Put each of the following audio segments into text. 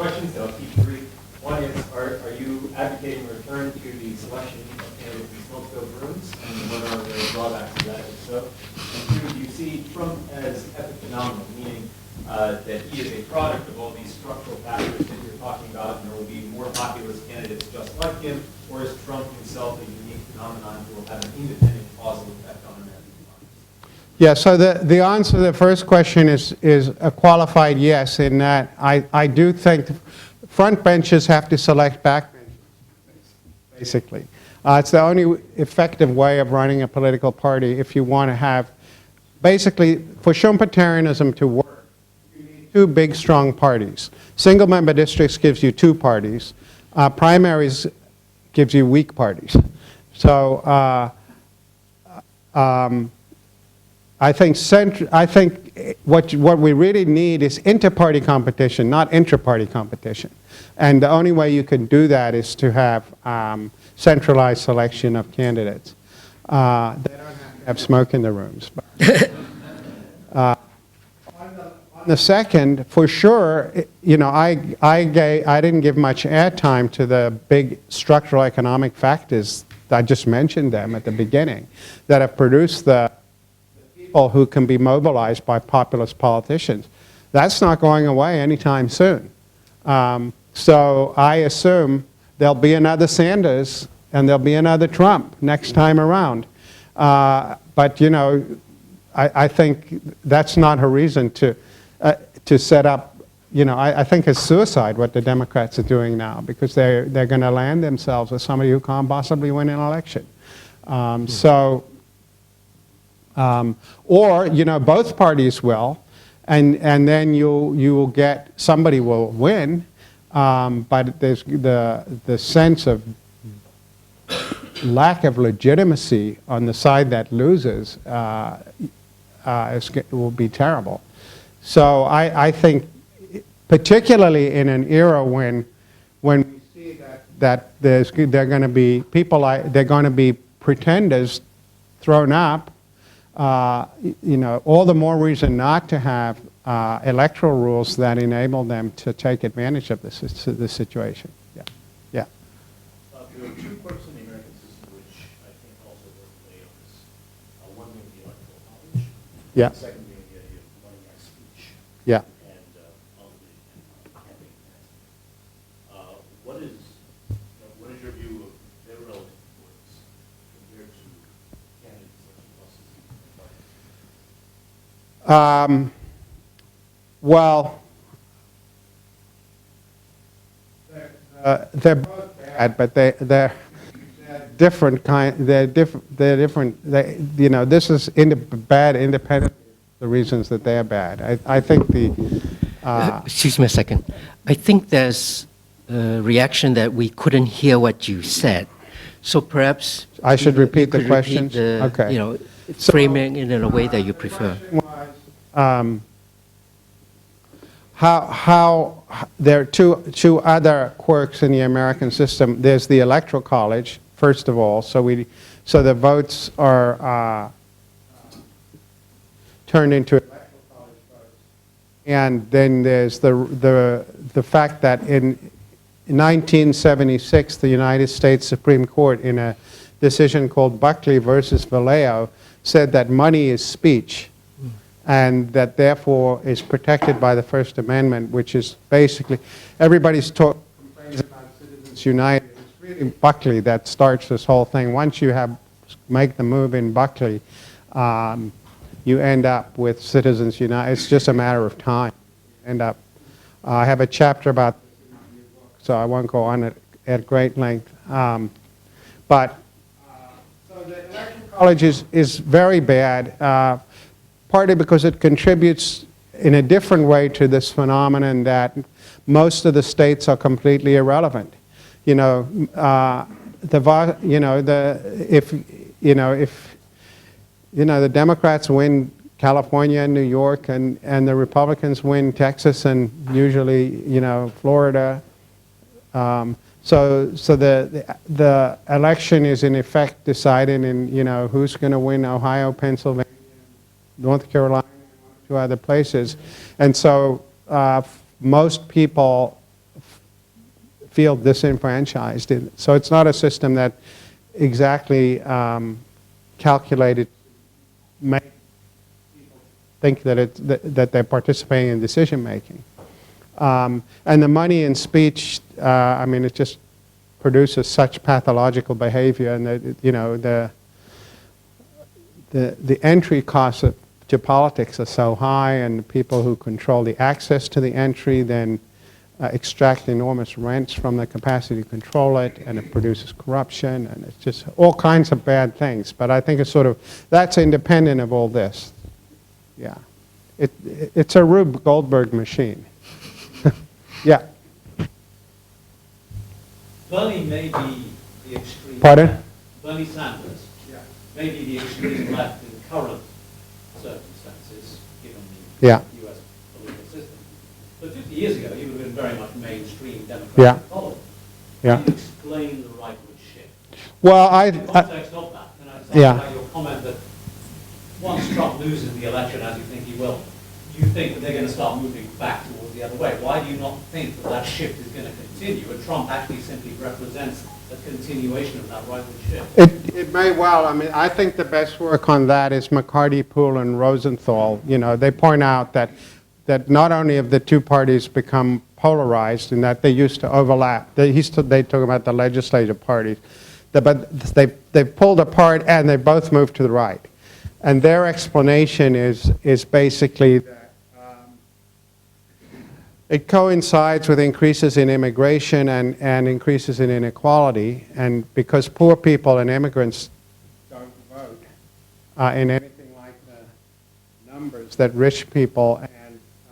questions. I'll keep brief. One is, are you advocating a return to the selection of candidates in smoke-filled rooms, and what are the drawbacks of that, if so? And two, do you see Trump as epiphenomenal, meaning that he is a product of all these structural factors that you're talking about, and there will be more populist candidates just like him, or is Trump himself a unique phenomenon who will have an independent causal effect on American democracy? Yeah, so the answer to the first question is a qualified yes, in that I do think front benches have to select back benches, basically. It's the only effective way of running a political party if you want to have, basically, for Schumpeterianism to work, you need two big, strong parties. Single-member districts gives you two parties. Primaries gives you weak parties. So I think what we really need is inter-party competition, not intra-party competition. And the only way you can do that is to have centralized selection of candidates. They don't have smoke in the rooms. On the second, for sure, you know, I didn't give much airtime to the big structural economic factors. I just mentioned them at the beginning that have produced the people who can be mobilized by populist politicians. That's not going away anytime soon. So I assume there'll be another Sanders and there'll be another Trump next time around. But you know, I think that's not a reason to set up, you know, I think it's suicide what the Democrats are doing now, because they're going to land themselves as somebody who can't possibly win an election. Or, you know, both parties will, and then you will get, somebody will win, but there's the sense of lack of legitimacy on the side that loses will be terrible. So I think, particularly in an era when we see that they're going to be people they're going to be pretenders thrown up, you know, all the more reason not to have electoral rules that enable them to take advantage of this situation. Yeah. Yeah. There are two quirks in the American system which I think also work today on this. One being the electoral college. Yeah. The second being the idea of running our speech. Yeah. And ultimately campaign financing. What is your view of their relative importance compared to candidates such as Russell? Well, they're both bad, but they're different kind. They're different. You know, this is bad independent of the reasons that they're bad. I think the. Excuse me a second. I think there's a reaction that we couldn't hear what you said. So perhaps I should repeat the question. Okay. You know, framing it in a way that you prefer. How there are two other quirks in the American system. There's the electoral college, first of all, so the votes are turned into electoral college votes, and then there's the fact that in 1976 the United States Supreme Court, in a decision called Buckley versus Vallejo, said that money is speech, and that therefore is protected by the First Amendment, which is basically, everybody's complains about Citizens United. It's really Buckley that starts this whole thing. Once you make the move in Buckley, you end up with Citizens United. It's just a matter of time. I have a chapter about this in my new book, so I won't go on it at great length. So the electoral college is very bad. Partly because it contributes in a different way to this phenomenon that most of the states are completely irrelevant. You know, if the Democrats win California and New York, and the Republicans win Texas and usually, you know, Florida. So the election is in effect decided in, you know, who's going to win Ohio, Pennsylvania, North Carolina, and 2 other places. And so most people feel disenfranchised. So it's not a system that exactly calculated make people think that they're participating in decision making. And the money in speech, I mean, it just produces such pathological behavior, and that, you know, the entry costs to politics are so high, and the people who control the access to the entry then extract enormous rents from the capacity to control it, and it produces corruption, and it's just all kinds of bad things. But I think it's sort of, that's independent of all this. Yeah. It's a Rube Goldberg machine. Yeah. Bernie may be the extreme Pardon? left. Bernie Sanders may be the extreme left in current circumstances, given the Yeah. U.S. political system. But 50 years ago, he would have been very much mainstream Democratic politics. Yeah. Can you explain the rightward shift? Well, In the context of that, can I say about your comment that once Trump loses the election, as you think he will, you think that they're going to start moving back towards the other way? Why do you not think that that shift is going to continue, and Trump actually simply represents a continuation of that rightward shift? It may well. I mean, I think the best work on that is McCarty, Poole, and Rosenthal. You know, they point out that not only have the two parties become polarized in that they used to overlap. They talk about the legislative parties, but they pulled apart and they both moved to the right. And their explanation is basically that it coincides with increases in immigration and increases in inequality, and because poor people and immigrants don't vote in anything like the numbers that rich people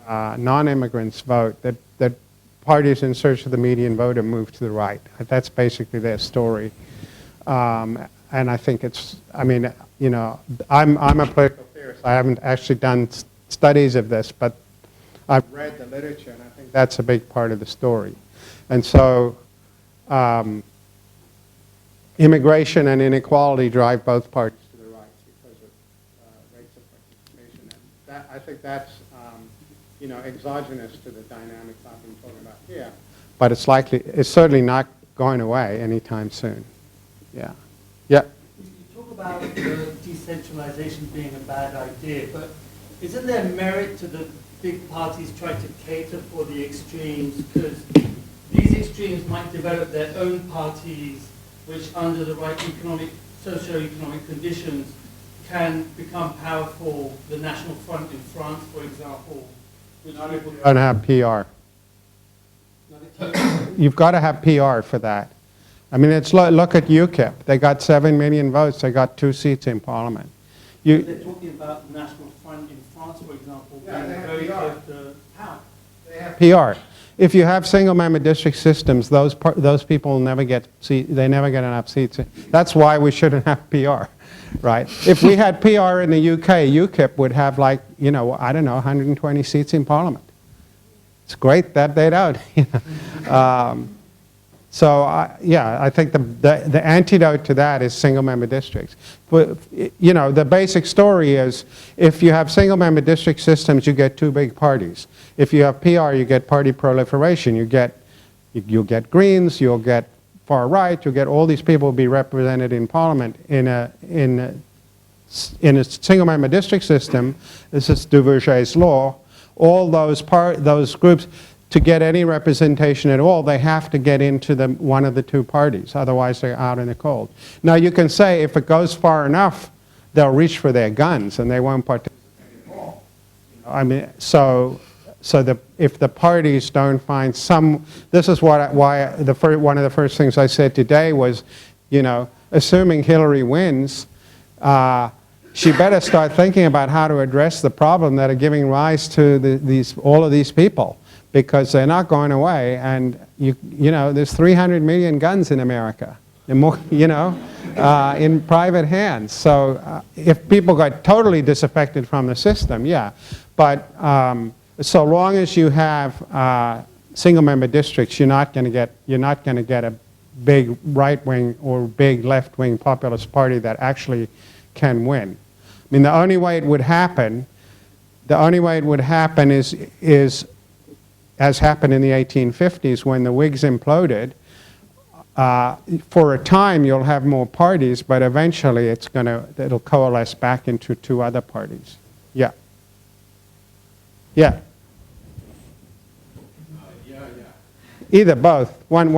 and non-immigrants vote, that parties in search of the median voter move to the right. That's basically their story. And I think it's, I mean, you know, I'm a political theorist. I haven't actually done studies of this, but I've read the literature, and I think that's a big part of the story. And so immigration and inequality drive both parties to the right because of rates of participation. And that, I think that's, you know, exogenous to the dynamics I've been talking about here. But it's certainly not going away anytime soon. Yeah. Yeah. You talk about decentralization being a bad idea, but isn't there merit to the big parties trying to cater for the extremes? Because these extremes might develop their own parties, which under the right economic, socio-economic conditions can become powerful. The National Front in France, for example, which people Don't have PR. You've got to have PR for that. I mean, it's look at UKIP. They got 7 million votes. They got 2 seats in Parliament. they're talking about the National Front in France, for example, Yeah, being they have very PR. close to power. They have PR. If you have single-member district systems, those people never get they never get enough seats. That's why we shouldn't have PR, right? If we had PR in the UK, UKIP would have, like, you know, I don't know, 120 seats in Parliament. It's great that they don't. So yeah, I think the antidote to that is single-member districts. But, you know, the basic story is if you have single-member district systems, you get 2 big parties. If you have PR, you get party proliferation. You'll get Greens, you'll get far right, you'll get all these people will be represented in Parliament in a single-member district system. This is Duverger's law. All those groups, to get any representation at all, they have to get into one of the 2 parties. Otherwise, they're out in the cold. Now, you can say if it goes far enough, they'll reach for their guns and they won't participate at all. I mean, if the parties don't find some, this is why one of the first things I said today was, you know, assuming Hillary wins, she better start thinking about how to address the problem that are giving rise to all of these people, because they're not going away. And you know, there's 300 million guns in America, and more, you know, in private hands. So if people got totally disaffected from the system, yeah. But so long as you have single-member districts, you're not going to get a big right-wing or big left-wing populist party that actually can win. I mean, the only way it would happen is as happened in the 1850s when the Whigs imploded, for a time you'll have more parties, but eventually it'll coalesce back into two other parties. Yeah. Yeah. Either both. One. He's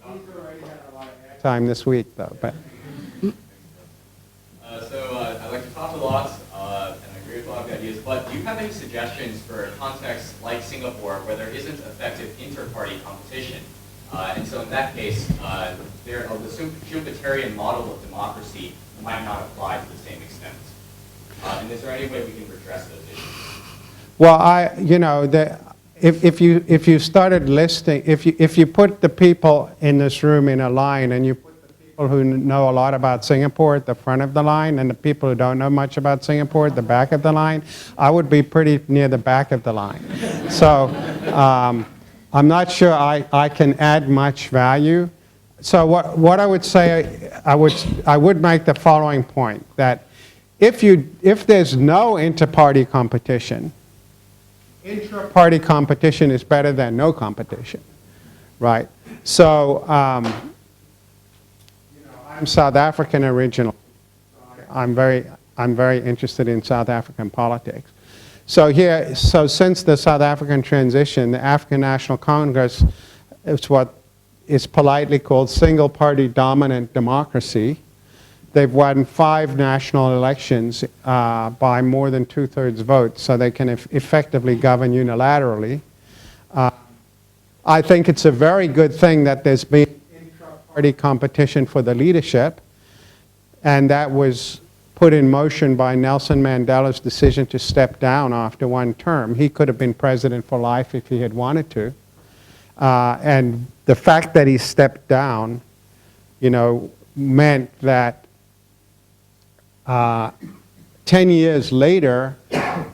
already had a lot of time this week, though. But. I like to talk a lot, and I agree with a lot of the ideas, but do you have any suggestions for a context like Singapore where there isn't effective inter-party competition? And so in that case, the Schumpeterian model of democracy might not apply to the same extent. And is there any way we can redress those issues? Well, if you started listing, if you put the people in this room in a line and you put the people who know a lot about Singapore at the front of the line and the people who don't know much about Singapore at the back of the line, I would be pretty near the back of the line. So I'm not sure I can add much value. So what I would say, I would make the following point, that if there's no inter-party competition, intra-party competition is better than no competition, right? So I'm South African originally. I'm very interested in South African politics. So since the South African transition, the African National Congress is what is politely called single-party dominant democracy. They've won 5 national elections by more than 2/3 votes, so they can effectively govern unilaterally. I think it's a very good thing that there's been intra-party competition for the leadership, and that was put in motion by Nelson Mandela's decision to step down after 1 term. He could have been president for life if he had wanted to. And the fact that he stepped down, meant that 10 years later,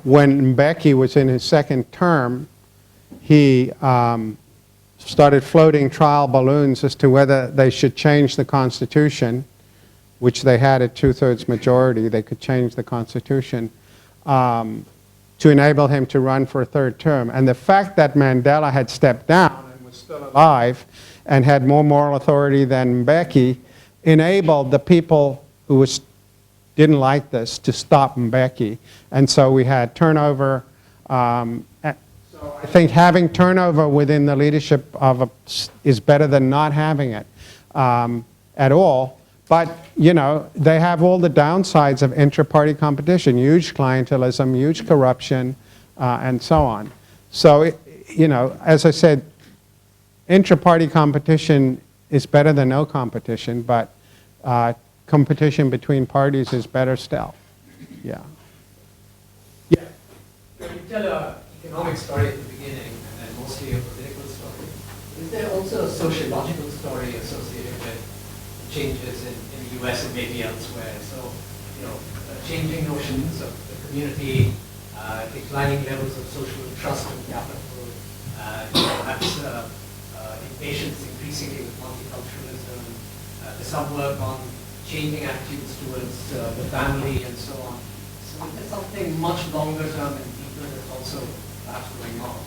when Mbeki was in his 2nd term, he started floating trial balloons as to whether they should change the Constitution, which they had a 2/3 majority. They could change the Constitution to enable him to run for a 3rd term. And the fact that Mandela had stepped down and was still alive and had more moral authority than Mbeki enabled the people who didn't like this to stop Mbeki. And so we had turnover. So I think having turnover within the leadership is better than not having it at all. But, they have all the downsides of intra-party competition, huge clientelism, huge corruption, and so on. So, as I said, intra-party competition is better than no competition, but competition between parties is better still. Yeah. Yeah. You tell an economic story at the beginning and then mostly a political story. Is there also a sociological story associated with changes in the US and maybe elsewhere? So, changing notions of the community, declining levels of social trust and capital, perhaps impatience increasingly with multiculturalism, some work on changing attitudes towards the family and so on. So there's something much longer term and deeper that's also perhaps going on.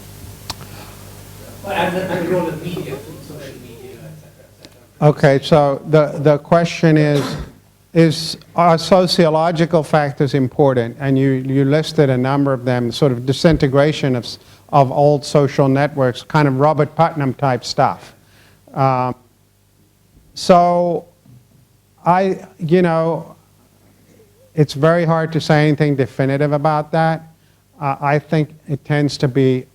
And the role of media, social media, etc. Okay, so the question is are sociological factors important? And you listed a number of them, sort of disintegration of old social networks, kind of Robert Putnam type stuff. So it's very hard to say anything definitive about that. I think it tends to be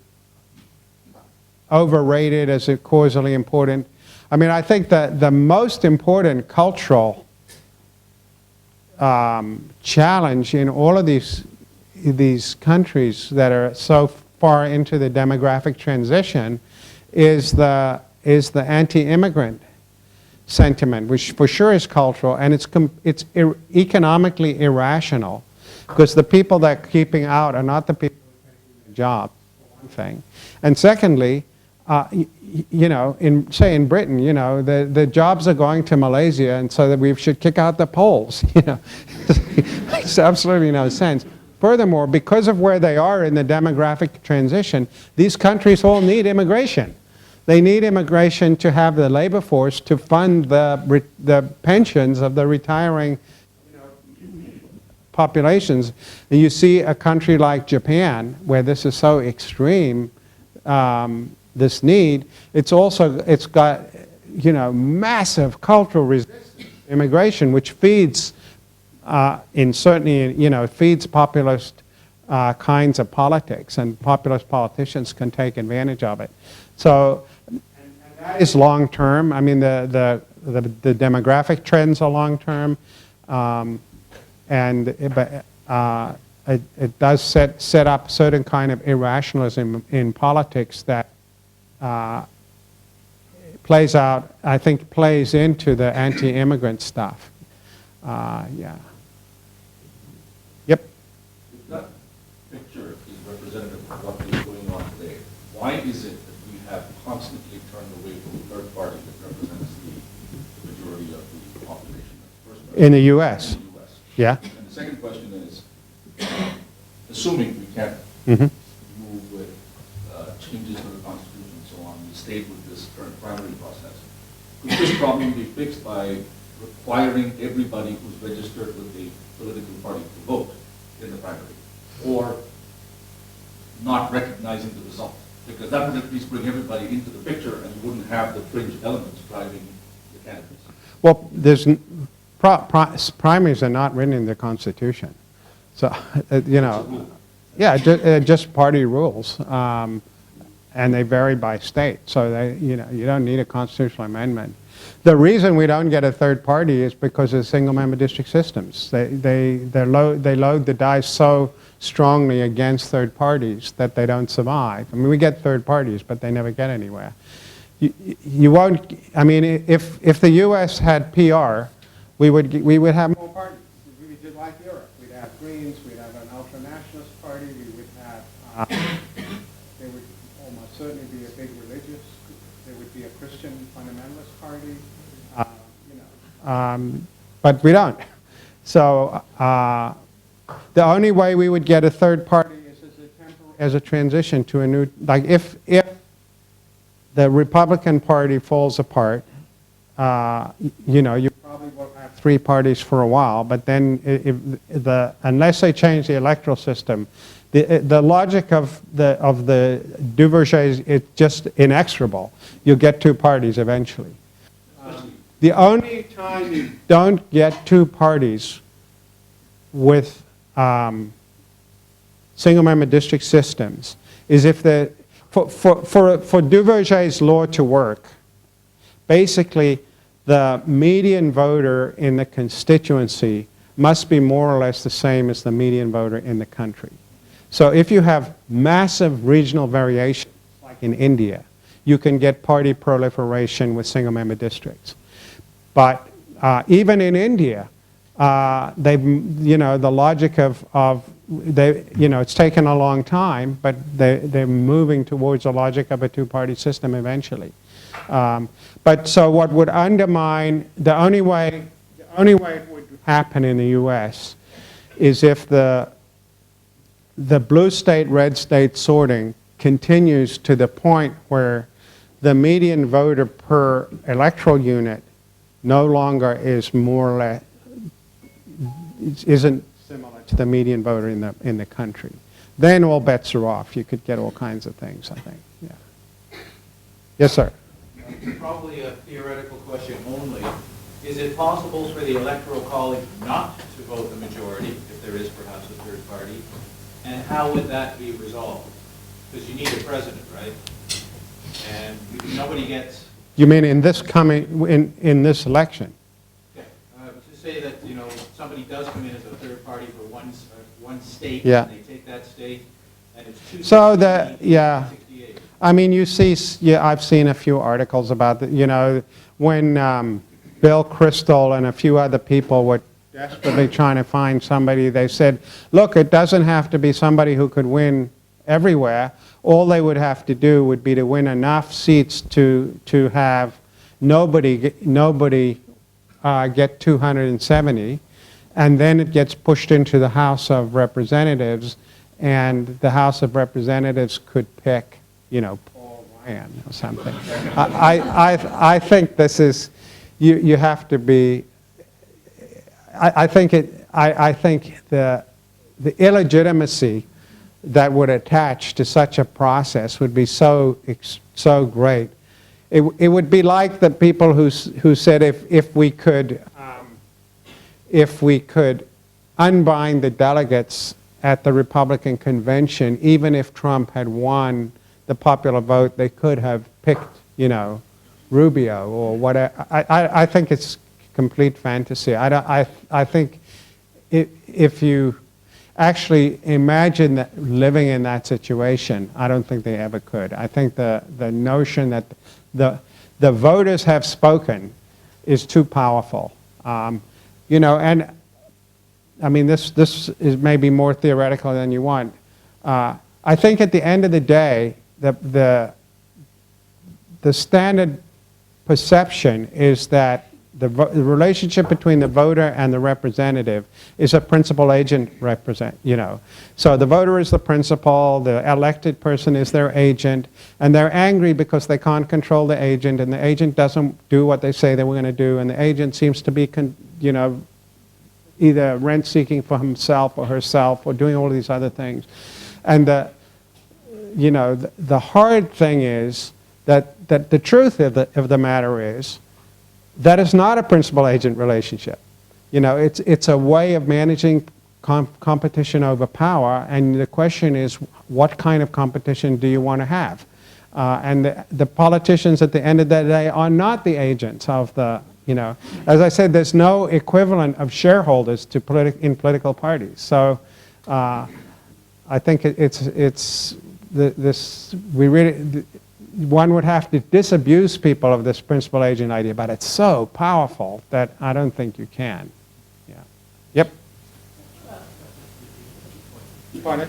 overrated as a causally important. I mean, I think that the most important cultural challenge in all of these countries that are so far into the demographic transition is the anti-immigrant sentiment, which for sure is cultural, and it's economically irrational, because the people that are keeping out are not the people who are taking the job, for one thing. And secondly, say in Britain, the jobs are going to Malaysia, and so that we should kick out the Poles. Makes absolutely no sense. furthermore, because of where they are in the demographic transition, these countries all need immigration. They need immigration to have the labor force to fund the pensions of the retiring populations. And you see a country like Japan, where this is so extreme, this need, it's got, massive cultural resistance, immigration, which feeds, it feeds populist kinds of politics, and populist politicians can take advantage of it. So, and that is long term. I mean, the demographic trends are long term, and it does set up certain kind of irrationalism in politics that plays into the anti-immigrant stuff. Yeah. Yep. If that picture is representative of what is going on today, why is it that we have constantly turned away from the third party that represents the majority of the population? In the U.S. In the U.S. Yeah. And the second question is, assuming we can't move with changes to the Constitution and so on, we stayed with this current primary process, could this problem be fixed by requiring everybody who's registered with the political party to vote in the primary, or not recognizing the result? Because that would at least bring everybody into the picture, and you wouldn't have the fringe elements driving the candidates. Well, primaries are not written in the Constitution. So, yeah, just party rules. And they vary by state. So, you don't need a constitutional amendment. The reason we don't get a third party is because of single-member district systems. They load the dice so strongly against third parties that they don't survive. I mean, we get third parties, but they never get anywhere. You won't. I mean, if the U.S. had PR, we would have more parties. We would just like Europe. We'd have Greens. We'd have an ultra-nationalist party. We would have. There would almost certainly be a big religious. There would be a Christian fundamentalist party. But we don't. So the only way we would get a third party is as a transition to a new, like if the Republican Party falls apart, you probably will have three parties for a while, but then unless they change the electoral system, the logic of the Duverger is just inexorable. You'll get two parties eventually. The only time you don't get two parties with single-member district systems is if for Duverger's law to work, basically the median voter in the constituency must be more or less the same as the median voter in the country. So if you have massive regional variation, like in India, you can get party proliferation with single-member districts. But even in India, the logic it's taken a long time, but they're moving towards a logic of a two-party system eventually. But so what would undermine, the only way it would happen in the U.S. is if the blue state, red state sorting continues to the point where the median voter per electoral unit no longer is more or less, isn't similar to the median voter in the country. Then all bets are off. You could get all kinds of things, I think. Yeah. Yes, sir. Probably a theoretical question only. Is it possible for the Electoral College not to vote the majority, if there is perhaps a third party? And how would that be resolved? Because you need a president, right? And nobody gets... You mean in this in this election? Yeah. To say that, somebody does come in as a third party for one state, yeah. And they take that state, and it's 268. So yeah. I mean, you see, I've seen a few articles about when Bill Kristol and a few other people were desperately trying to find somebody, they said, look, it doesn't have to be somebody who could win everywhere. All they would have to do would be to win enough seats to have nobody get 270, and then it gets pushed into the House of Representatives, and the House of Representatives could pick, you know, Paul Ryan or something. I think this is, you have to be, I think the illegitimacy that would attach to such a process would be so great. It would be like the people who said if we could unbind the delegates at the Republican convention, even if Trump had won the popular vote, they could have picked, you know, Rubio or whatever. I think it's complete fantasy. I think if you actually imagine that living in that situation, I don't think they ever could. I think the notion that the voters have spoken is too powerful. You know, and I mean, this is maybe more theoretical than you want. I think at the end of the day, the standard perception is that the relationship between the voter and the representative is a principal agent you know. So the voter is the principal, the elected person is their agent, and they're angry because they can't control the agent, and the agent doesn't do what they say they were going to do, and the agent seems to be, you know, either rent-seeking for himself or herself or doing all of these other things. And, you know, the hard thing is that the truth of the matter is that is not a principal-agent relationship. You know, it's a way of managing competition over power, and the question is, what kind of competition do you want to have? And the politicians at the end of the day are not the agents of the, you know. As I said, there's no equivalent of shareholders to in political parties. So I think one would have to disabuse people of this principal agent idea, but it's so powerful that I don't think you can. Yeah. Yep. Pardon?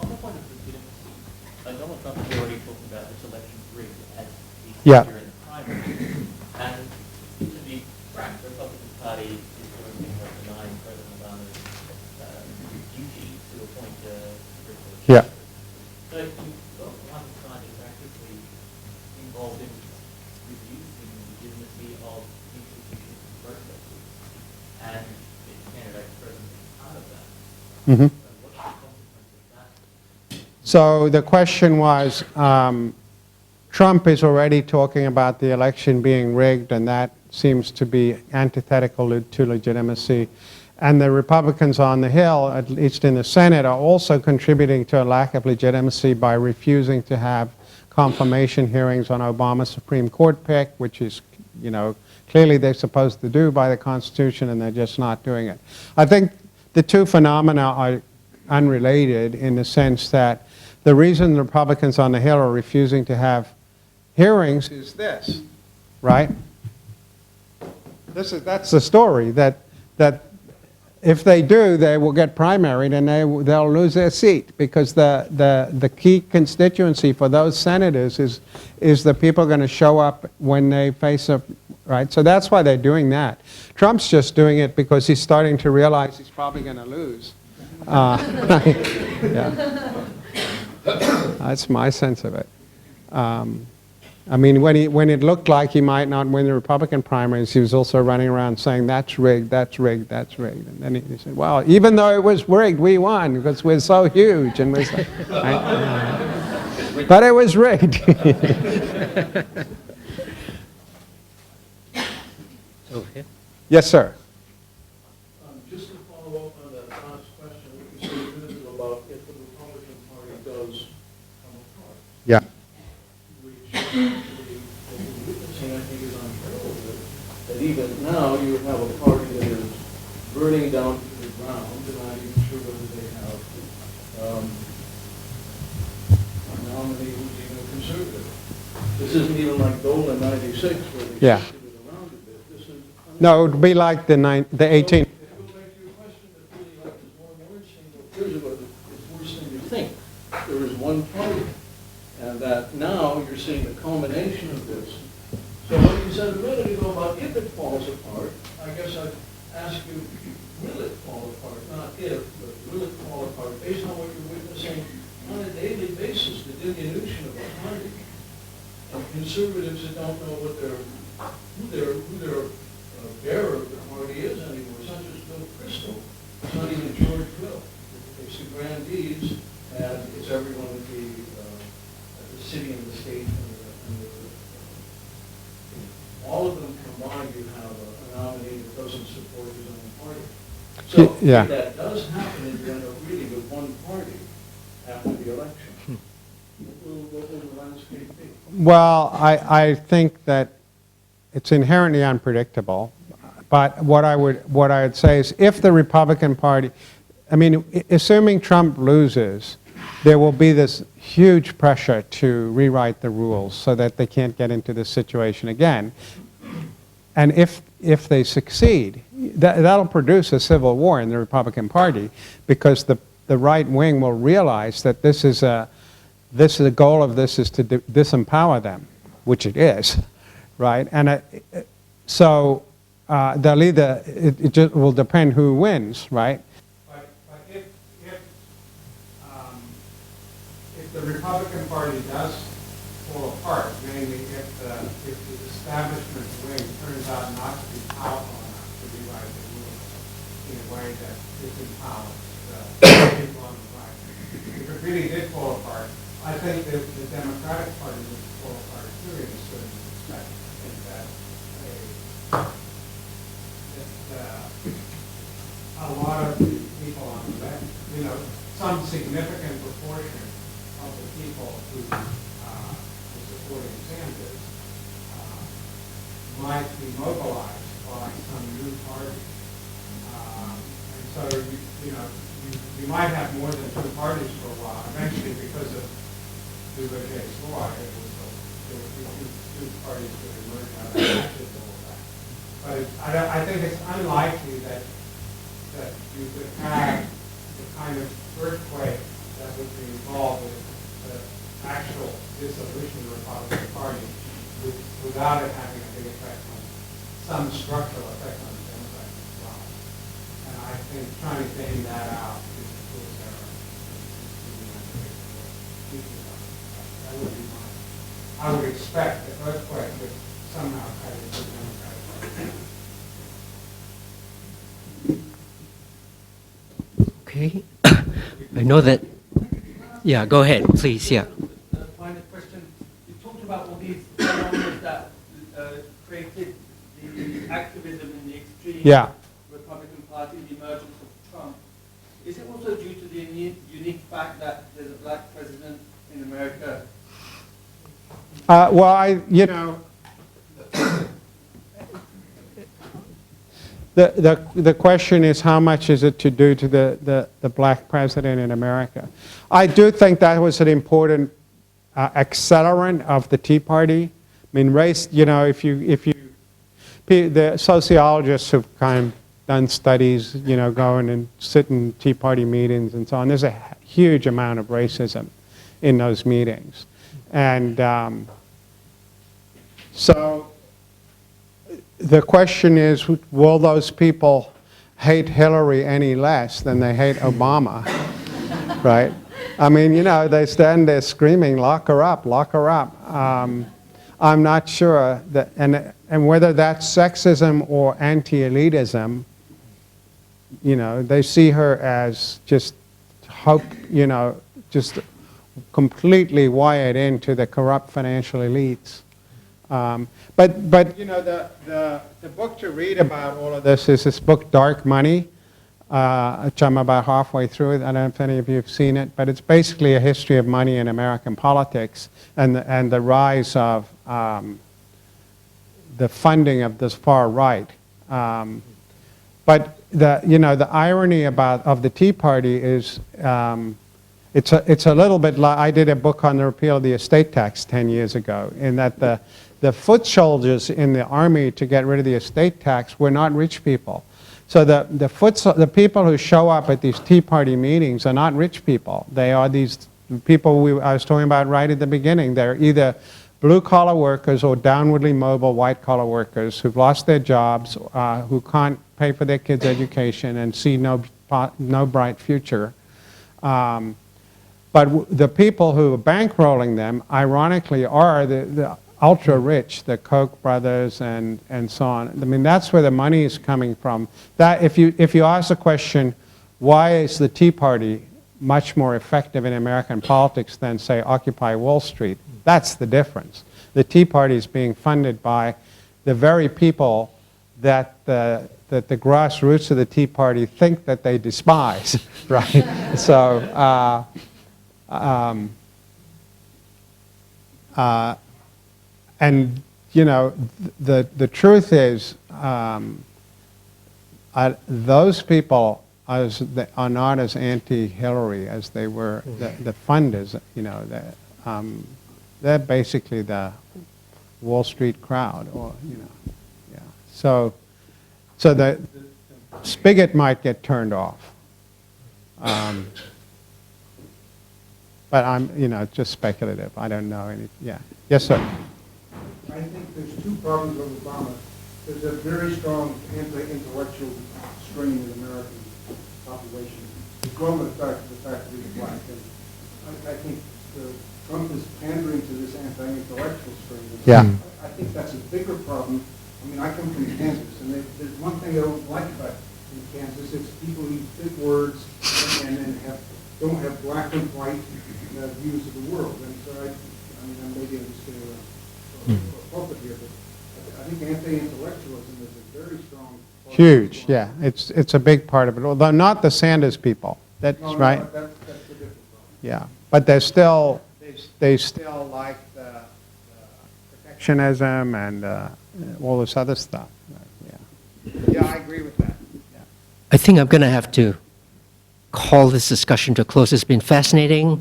On the point of legitimacy, Donald Trump is already talking about this election rigged as the Yeah. factor in the primary. And to be frank, the Republican Party is doing things like denying President Obama's duty to appoint a privileged. Yeah. So you've got one side is actively involved in reducing the legitimacy of institutions and processes, and its candidate president is part of that. Mm-hmm. So what's the consequence of that? So the question was, Trump is already talking about the election being rigged, and that seems to be antithetical to legitimacy. And the Republicans on the Hill, at least in the Senate, are also contributing to a lack of legitimacy by refusing to have confirmation hearings on Obama's Supreme Court pick, which is, you know, clearly they're supposed to do by the Constitution, and they're just not doing it. I think the two phenomena are unrelated in the sense that the reason the Republicans on the Hill are refusing to have hearings is this, right? That's the story, that if they do, they will get primaried and they'll lose their seat, because the key constituency for those senators is the people going to show up when they face a, right? So that's why they're doing that. Trump's just doing it because he's starting to realize he's probably going to lose. Yeah. That's my sense of it. I mean, when it looked like he might not win the Republican primaries, he was also running around saying, that's rigged, that's rigged, that's rigged. And then he said, well, even though it was rigged, we won because we're so huge. And we're so, but it was rigged. Yes, sir. Just to follow up on that last question, what you said a minute ago about if the Republican Party does come apart. Yeah. Which actually, what we're witnessing, I think, is unparalleled. That even now you have a party that is burning down to the ground, and I'm not even sure whether they have a nominee who's even a conservative. This isn't even like Dole in '96, where they Yeah. shifted it around a bit. This is No, it would be like the 18. If you go back to your question, that really like is one word, here's what it's worse than you think. There is one party, and that now you're seeing the culmination of this. So what you said a minute ago about if it falls apart, I guess I'd ask you, will it fall apart? Not if, but will it fall apart based on what you're witnessing on a daily basis, the diminution of a party. And conservatives that don't know who their bearer of the party is anymore. It's not just Bill Kristol. It's not even George Will. It's the grandees, and it's everyone at the city and the state all of them combined. You have a nominee that doesn't support his own party. So Yeah. if that does happen, and you end up really with one party after the election, what will the landscape be? Well, I think that it's inherently unpredictable. But what I would say is, if the Republican Party, I mean, assuming Trump loses, there will be this huge pressure to rewrite the rules so that they can't get into this situation again. And if they succeed, that'll produce a civil war in the Republican Party, because the right wing will realize that the goal of this is to disempower them, which it is, right? And so they'll either, it just will depend who wins, right? But if the Republican Party does fall apart, namely if the establishment wing turns out not to be powerful enough to rewrite the rules in a way that disempowers the people on the right, if it really did fall apart, I think that the Democratic Party would fall apart too in a certain respect. I think that a lot of the people on the left, some significant proportion of the people who are supporting Sanders might be mobilized by some new party. And so, you might have more than two parties for a while. Eventually, because of Duverger's law, there would be two parties that emerge out of all that. But I think it's unlikely that you could have the kind of earthquake that would be involved with the actual dissolution of the Republican Party without it having a big effect on some structural effect on the Democrats as well. And I think trying to game that out is a fool's error. That would be mine. I would expect the earthquake would somehow cut into the Democratic Party. Okay. I know that. Yeah, go ahead, please. Yeah. Final question. You talked about all these phenomena that created the activism in the extreme Republican Party, the emergence of Trump. Is it also due to the unique fact that there's a black president in America? The question is, how much is it to do to the black president in America? I do think that was an important accelerant of the Tea Party. I mean, race, the sociologists have kind of done studies, going and sit in Tea Party meetings and so on. There's a huge amount of racism in those meetings. And so the question is, will those people hate Hillary any less than they hate Obama, right? I mean, they stand there screaming, lock her up, lock her up. I'm not sure that, and whether that's sexism or anti-elitism, they see her as just just completely wired into the corrupt financial elites. But the book to read about all of this is this book, Dark Money, which I'm about halfway through. I don't know if any of you have seen it, but it's basically a history of money in American politics and the rise of the funding of this far right. But the irony of the Tea Party is it's a little bit like, I did a book on the repeal of the estate tax 10 years ago, in that the foot soldiers in the army to get rid of the estate tax were not rich people. So the people who show up at these Tea Party meetings are not rich people. They are these people I was talking about right at the beginning. They're either blue-collar workers or downwardly mobile white-collar workers who've lost their jobs, who can't pay for their kids' education and see no bright future. But the people who are bankrolling them, ironically, are the ultra-rich, the Koch brothers and so on. I mean, that's where the money is coming from. That, if you ask the question, why is the Tea Party much more effective in American politics than, say, Occupy Wall Street? That's the difference. The Tea Party is being funded by the very people that the grassroots of the Tea Party think that they despise, right? So, and you know, the truth is, those people are not as anti-Hillary as they were. The funders, you know, they're basically the Wall Street crowd, or you know, yeah. So the spigot might get turned off. But I'm, you know, just speculative. I don't know any. Yeah. Yes, sir. I think there's two problems with Obama. There's a very strong anti-intellectual strain in the American population. It's grown with the fact that he's black. And I think Trump is pandering to this anti-intellectual strain. Yeah. I think that's a bigger problem. I mean, I come from Kansas, and there's one thing I don't like about in Kansas. It's people who use big words and then don't have black and white views of the world. And so maybe I'm just going to pulpit here, but I think anti-intellectualism is a very strong part. Huge, yeah. It's a big part of it, although not the Sanders people. That's right. That's a different problem. Yeah, but they still like the protectionism and all this other stuff. Yeah, I agree with that. Yeah. I think I'm going to have to call this discussion to a close. It's been fascinating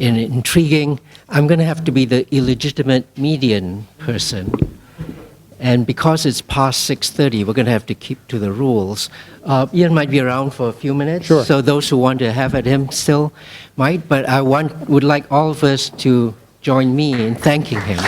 and intriguing. I'm going to have to be the illegitimate median person. And because it's past 6:30, we're going to have to keep to the rules. Ian might be around for a few minutes. Sure. So those who want to have at him still might. But I would like all of us to join me in thanking him.